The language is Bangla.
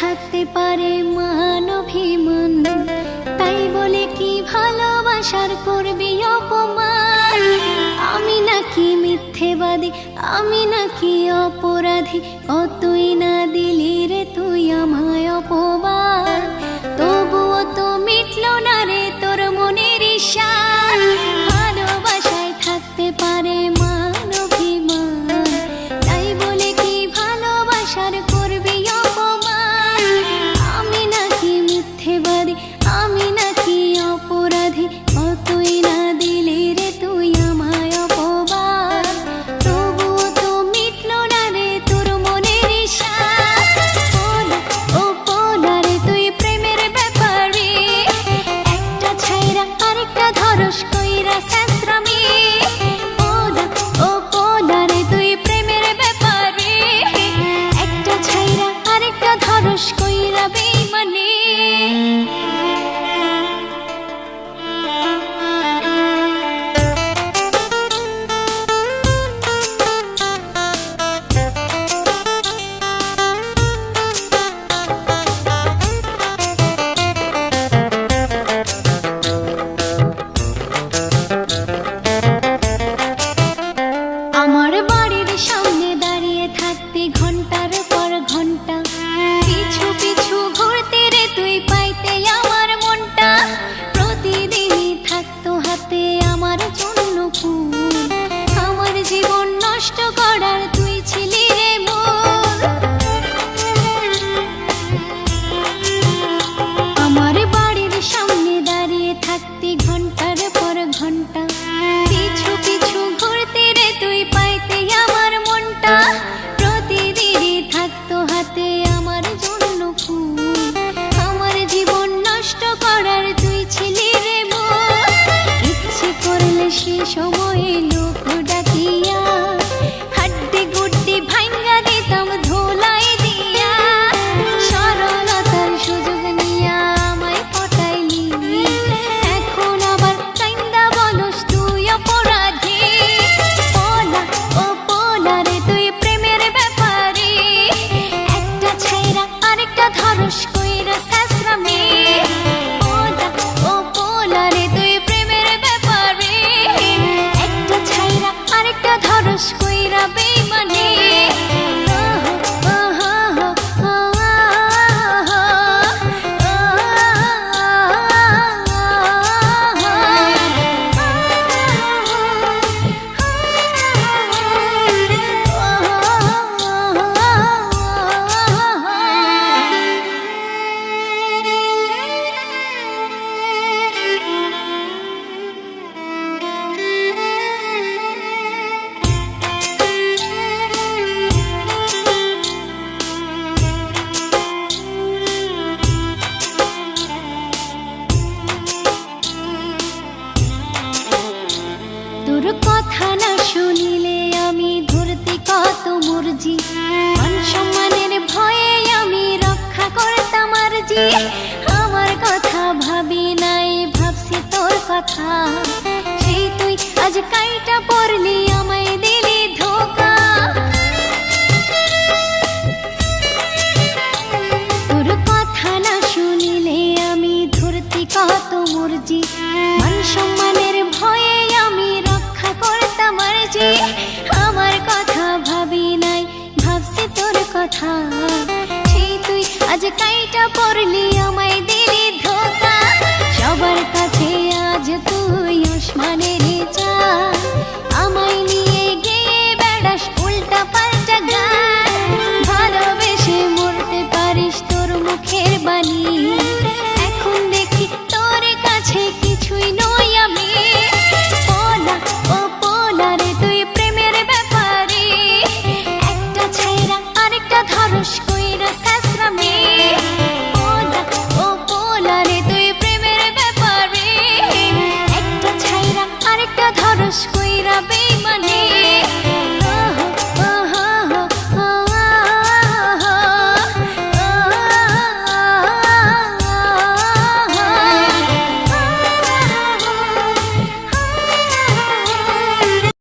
থাকতে পারে মান অভিমান, তাই বলে কি ভালোবাসার করবি অপমান? আমি নাকি মিথ্যেবাদী, আমি নাকি অপরাধী, কতই না দিলি রে তুই আমায় অপবাদ। তবুও তো মিটলো না রে তোর মনের ইশারা। ভালোবাসায় থাকতে পারে মান অভিমান, তাই বলে কি ভালোবাসার করবি অপমান? আমি নাকি মিথ্যেবাদী, আমি নাকি অপরাধী, কতই না দিলি রে তুই আমায় অপবাদ। তবুও তো মিটলো না রে তোর মনের ইশারা। ও পোলা রে তুই প্রেমের ব্যাপারে, একটা ছাইরা আরেকটা ধরস কইরা স্যাঁতরামি। ও পোলা রে তুই প্রেমের ব্যাপারে, একটা ছাইরা আরেকটা ধরস কইরা বেইমানি। আমার বাড়ির সামনে দাঁড়িয়ে থাকতি ঘন্টার পর ঘন্টা, পিছু পিছু ঘুরতে রে তুই পাইতে আমার মনটা। প্রতিদিনই থাকতো হাতে আমার জন্য ফুল, আমার জীবন নষ্ট করার তুই ছিলি রে মূল। আমার বাড়ির সামনে দাঁড়িয়ে থাকতি ঘন্টার পর ঘন্টা, পিছু পিছু ঘুরতে রে তুই পাইতে আমার মনটা। প্রতিদিনই থাকতো হাতে আমার জন্য ফুল, আমার জীবন নষ্ট করার তুই ছিলি রে মূল। ইচ্ছে করলে সে সময়ে লোক ডাকিয়া, হাড্ডি গুড্ডি ভাঙ্গা দিতাম ধোলাই দিয়া। সরলতার সুযোগ নিয়া আমায় পটাইলি, এখন আবার কাইন্দা বলস তুই অপরাধী। ও পোলা রে তুই প্রেমের ব্যাপারে, একটা ছাইরা আরেকটা ধরস কইরা স্যাঁতরামি। ও পোলা রে তুই প্রেমের ব্যাপারে, একটা ছাইরা আরেকটা ধরস কইরা বেইমানি। তোর কথা না শুনিলে আমি ধরতি কত মর্জি, মান সম্মানের ভয়ে আমি রক্ষা করতাম আরজি। আমার কথা ভাবি নাই ভাবছি তোর কথা, সেই তুই আজ কাইটা পড়লি আমায় দিলি ধোকা। তোর কথা না শুনিলে আমি ধরতি কত মর্জি, মান সম্মানের ভয়ে আমি রক্ষা করতাম আরজি। আমার কথা ভাবি নাই ভাবছি তোর কথা, সেই তুই আজ কাইটা পড়লি